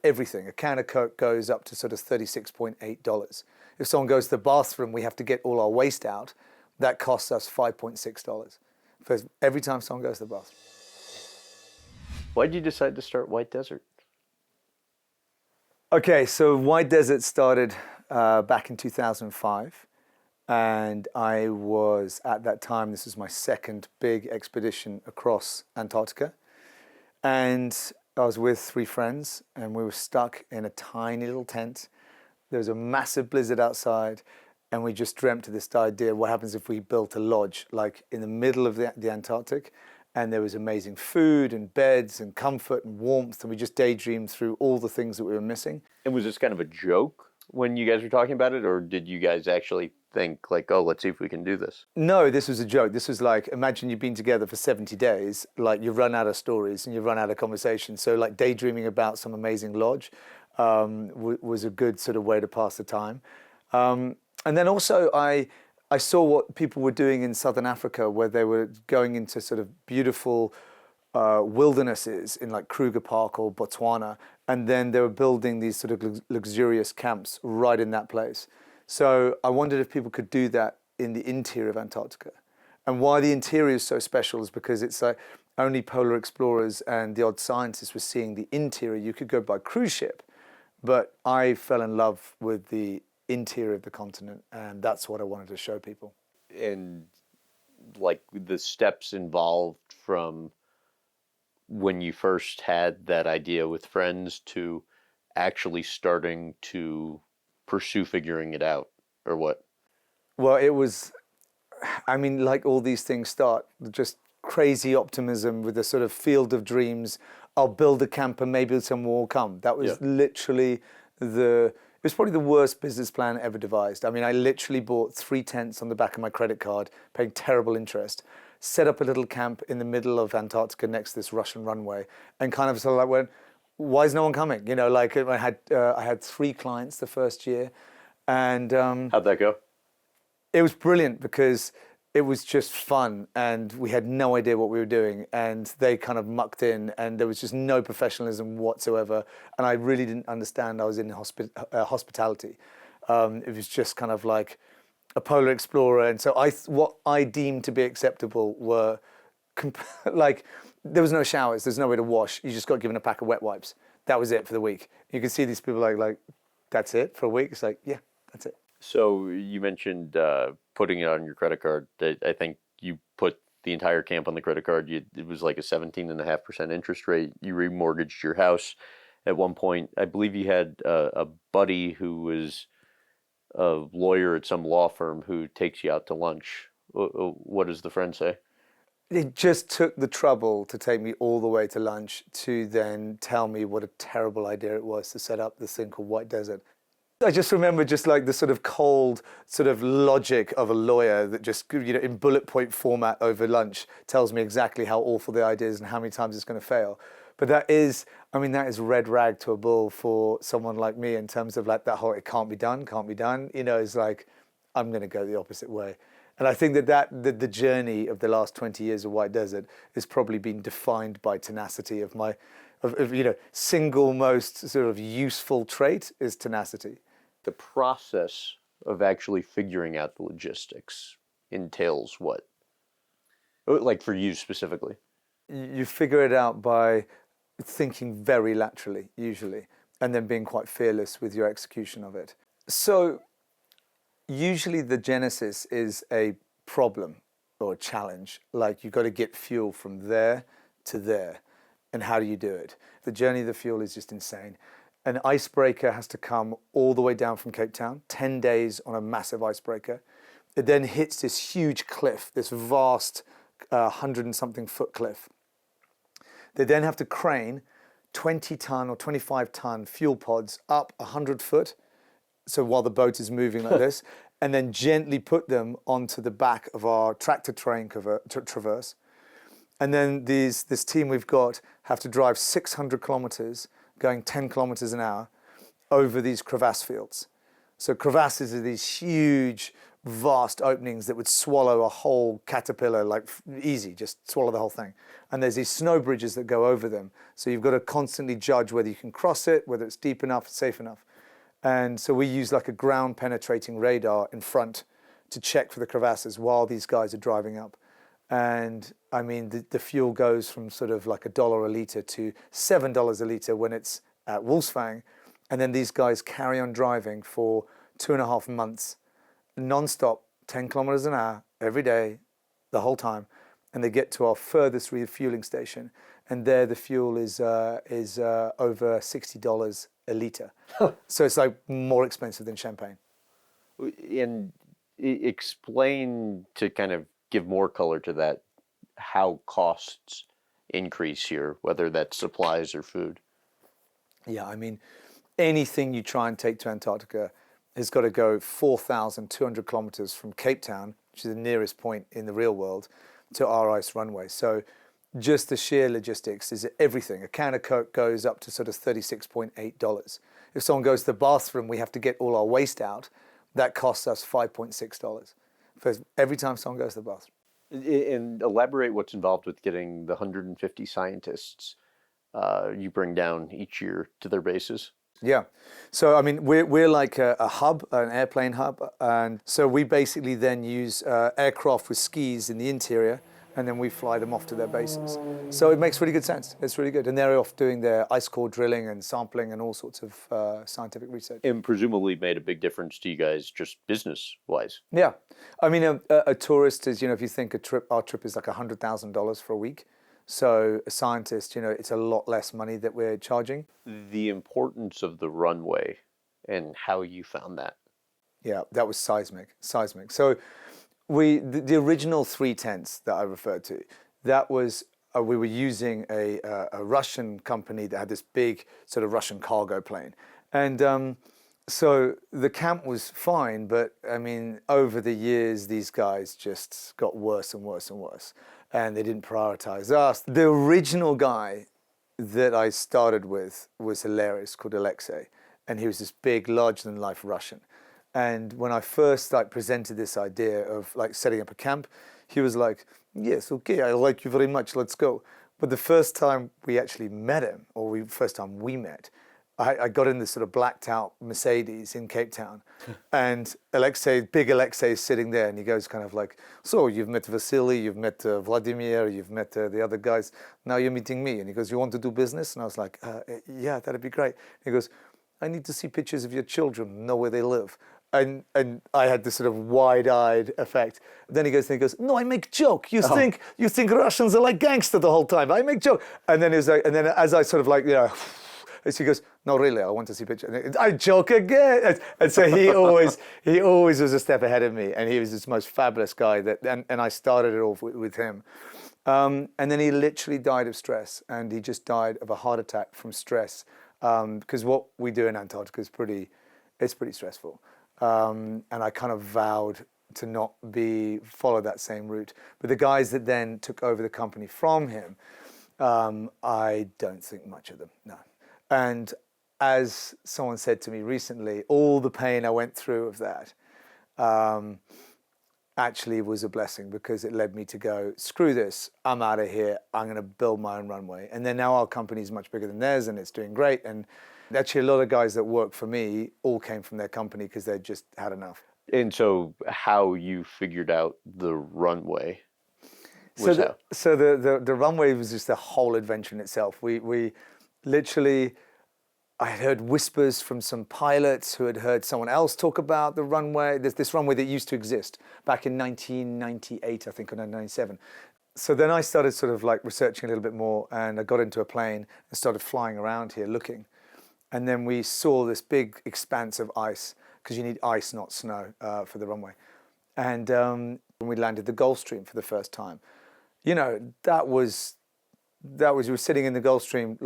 everything. A can of Coke goes up to sort of $36.8. If someone goes to the bathroom, we have to get all our waste out. That costs us $5.6 for every time someone goes to the bathroom. Why did you decide to start White Desert? Okay, so White Desert started back in 2005. And I was, at that time, this was my second big expedition across Antarctica. And I was with 3 friends, and we were stuck in a tiny little tent. There was a massive blizzard outside, and we just dreamt of this idea, what happens if we built a lodge, like in the middle of the Antarctic, and there was amazing food and beds and comfort and warmth, and we just daydreamed through all the things that we were missing. And was this kind of a joke when you guys were talking about it, or did you guys actually think like, oh, let's see if we can do this? No, this was a joke. This was like, imagine you've been together for 70 days, like you run out of stories and you run out of conversation. So like daydreaming about some amazing lodge was a good sort of way to pass the time. And then also I saw what people were doing in Southern Africa, where they were going into sort of beautiful wildernesses in like Kruger Park or Botswana, and then they were building these sort of luxurious camps right in that place. So I wondered if people could do that in the interior of Antarctica. And why the interior is so special is because it's like only polar explorers and the odd scientists were seeing the interior. You could go by cruise ship, but I fell in love with the interior of the continent, and that's what I wanted to show people. And like the steps involved from when you first had that idea with friends to actually starting to pursue figuring it out, or what? Well, it was, I mean, like all these things start, just crazy optimism with a sort of field of dreams. I'll build a camper, maybe someone will come. That was literally it was probably the worst business plan ever devised. I mean, I literally bought 3 tents on the back of my credit card, paying terrible interest, set up a little camp in the middle of Antarctica next to this Russian runway, and kind of sort of like went, why is no one coming? You know, like I had 3 clients the first year, and how'd that go? It was brilliant because it was just fun, and we had no idea what we were doing, and they kind of mucked in, and there was just no professionalism whatsoever, and I really didn't understand I was in hospitality. It was just kind of like a polar explorer, and so what I deemed to be acceptable were like, there was no showers, there's no way to wash, you just got given a pack of wet wipes. That was it for the week. You can see these people like that's it for a week? It's like, yeah, that's it. So you mentioned putting it on your credit card. I think you put the entire camp on the credit card. It was like a 17.5% interest rate. You remortgaged your house at one point. I believe you had a buddy who was a lawyer at some law firm who takes you out to lunch. What does the friend say? It just took the trouble to take me all the way to lunch to then tell me what a terrible idea it was to set up this thing called White Desert. I just remember just like the sort of cold sort of logic of a lawyer that just, you know, in bullet point format over lunch tells me exactly how awful the idea is and how many times it's going to fail. But that is, I mean, that is red rag to a bull for someone like me in terms of like that whole, it can't be done, you know, it's like, I'm going to go the opposite way. And I think that the journey of the last 20 years of White Desert has probably been defined by tenacity of my, you know, single most sort of useful trait is tenacity. The process of actually figuring out the logistics entails what? Like for you specifically? You figure it out by thinking very laterally, usually, and then being quite fearless with your execution of it. So usually the genesis is a problem or a challenge, like you've got to get fuel from there to there. And how do you do it? The journey of the fuel is just insane. An icebreaker has to come all the way down from Cape Town, 10 days on a massive icebreaker. It then hits this huge cliff, this vast 100 and something foot cliff. They then have to crane 20-ton or 25-ton fuel pods up 100 foot, so while the boat is moving like this, and then gently put them onto the back of our tractor train traverse. And then this team we've got have to drive 600 kilometers, going 10 kilometers an hour over these crevasse fields. So crevasses are these huge vast openings that would swallow a whole caterpillar, like easy, just swallow the whole thing. And there's these snow bridges that go over them. So you've got to constantly judge whether you can cross it, whether it's deep enough, safe enough. And so we use like a ground penetrating radar in front to check for the crevasses while these guys are driving up. And I mean, the fuel goes from sort of like $1 a litre to $7 a litre when it's at Wolfsfang. And then these guys carry on driving for 2.5 months, non-stop, 10 kilometers an hour, every day, the whole time. And they get to our furthest refueling station. And there the fuel is over $60 a litre. So it's like more expensive than champagne. And explain, to kind of give more color to that, how costs increase here, whether that's supplies or food. Yeah, I mean, anything you try and take to Antarctica has got to go 4,200 kilometers from Cape Town, which is the nearest point in the real world, to our ice runway. So just the sheer logistics is everything. A can of Coke goes up to sort of $36.8. If someone goes to the bathroom, we have to get all our waste out. That costs us $5.6 for every time someone goes to the bathroom. And elaborate what's involved with getting the 150 scientists you bring down each year to their bases. Yeah. So, I mean, we're like a hub, an airplane hub. And so we basically then use aircraft with skis in the interior, and then we fly them off to their bases. So it makes really good sense. It's really good. And they're off doing their ice core drilling and sampling and all sorts of scientific research. And presumably made a big difference to you guys just business-wise. Yeah. I mean, a tourist is, if you think our trip is like $100,000 for a week. So a scientist, it's a lot less money that we're charging. The importance of the runway and how you found that. Yeah, that was seismic. So the original 3 tents that I referred to, that was, we were using a Russian company that had this big sort of Russian cargo plane. And so the camp was fine, but I mean, over the years, these guys just got worse and worse and worse. And they didn't prioritize us. The original guy that I started with was hilarious, called Alexei. And he was this big, larger-than-life Russian. And when I first presented this idea of setting up a camp, he was like, yes, okay, I like you very much, let's go. But the first time we actually met him, first time we met, I got in this sort of blacked out Mercedes in Cape Town, and big Alexei is sitting there, and he goes kind of like, so you've met Vasily, you've met Vladimir, you've met the other guys, now you're meeting me. And he goes, you want to do business? And I was like, yeah, that'd be great. He goes, I need to see pictures of your children, know where they live. And I had this sort of wide-eyed effect. Then he goes, no, I make joke. You think Russians are like gangster the whole time. I make joke. And then as I sort of so he goes, no, really, I want to see pictures. And I joke again. And so he always was a step ahead of me. And he was this most fabulous guy and I started it off with him. And then he literally died of stress. And he just died of a heart attack from stress. Because what we do in Antarctica is pretty stressful. And I kind of vowed to not follow that same route. But the guys that then took over the company from him, I don't think much of them, no. And as someone said to me recently, all the pain I went through of that actually was a blessing, because it led me to go, screw this, I'm out of here, I'm going to build my own runway. And then now our company is much bigger than theirs, and it's doing great. And actually a lot of guys that work for me all came from their company because they just had enough. And so how you figured out the runway So the runway was just a whole adventure in itself. We literally, I had heard whispers from some pilots who had heard someone else talk about the runway. There's this runway that used to exist back in 1998, I think, or 1997. So then I started sort of researching a little bit more, and I got into a plane and started flying around here looking. And then we saw this big expanse of ice, because you need ice, not snow, for the runway. And when we landed the Gulfstream for the first time, you were sitting in the Gulfstream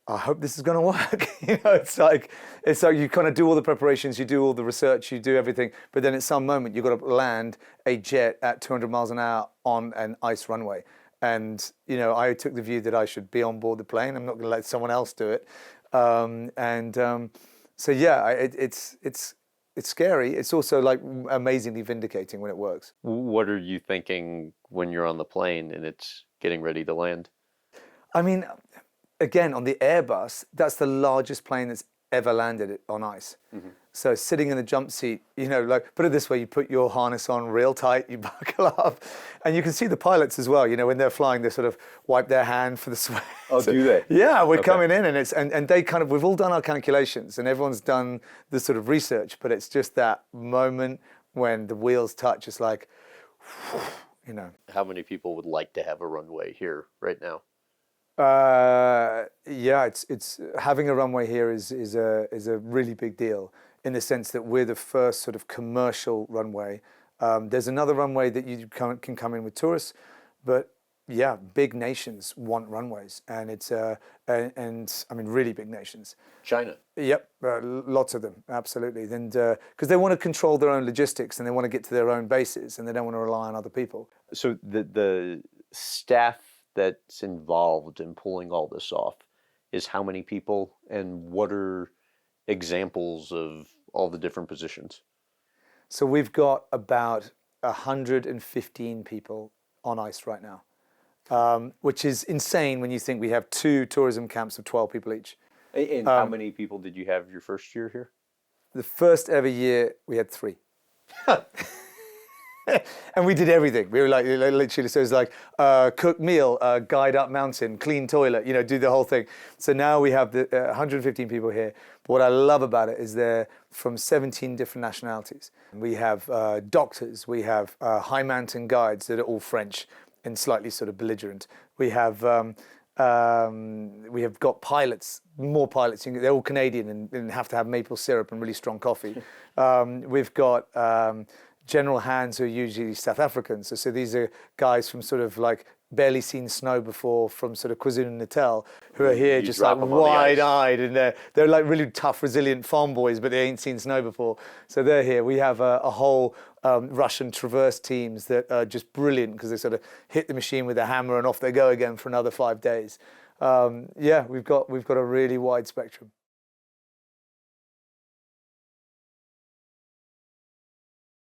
I hope this is going to work. It's like you kind of do all the preparations, you do all the research, you do everything, but then at some moment you've got to land a jet at 200 miles an hour on an ice runway. And I took the view that I should be on board the plane. I'm not going to let someone else do it. So yeah, it's it's scary. It's also like amazingly vindicating when it works. What are you thinking when you're on the plane and it's getting ready to land? I mean, again, on the Airbus, that's the largest plane that's ever landed on ice. So sitting in the jump seat, like put it this way, you put your harness on real tight, you buckle up, and you can see the pilots as well. When they're flying, they sort of wipe their hand for the sweat. Oh, do they? Yeah, we're coming in, and they kind of, we've all done our calculations, and everyone's done the sort of research, but it's just that moment when the wheels touch. It's like, How many people would like to have a runway here right now? Yeah, it's having a runway here is a really big deal in the sense that we're the first sort of commercial runway. There's another runway that you can come in with tourists, but yeah, big nations want runways, and it's and I mean really big nations. China. Yep, lots of them, absolutely. And because they want to control their own logistics and they want to get to their own bases and they don't want to rely on other people. So the staff that's involved in pulling all this off is how many people, and what are examples of all the different positions? So we've got about 115 people on ice right now, which is insane when you think we have 2 tourism camps of 12 people each. And how many people did you have your first year here? The first ever year we had 3. And we did everything. We were like literally, so it was like cook meal, guide up mountain, clean toilet, do the whole thing. So now we have the 115 people here. But what I love about it is they're from 17 different nationalities. We have doctors, we have high mountain guides that are all French and slightly sort of belligerent. We have got pilots, more pilots. They're all Canadian and have to have maple syrup and really strong coffee. We've got general hands who are usually South Africans. So these are guys from sort of like barely seen snow before from sort of KwaZulu-Natal who are here just like wide-eyed, and they're like really tough, resilient farm boys, but they ain't seen snow before. So they're here. We have a whole Russian traverse teams that are just brilliant because they sort of hit the machine with a hammer and off they go again for another 5 days. Yeah, we've got a really wide spectrum.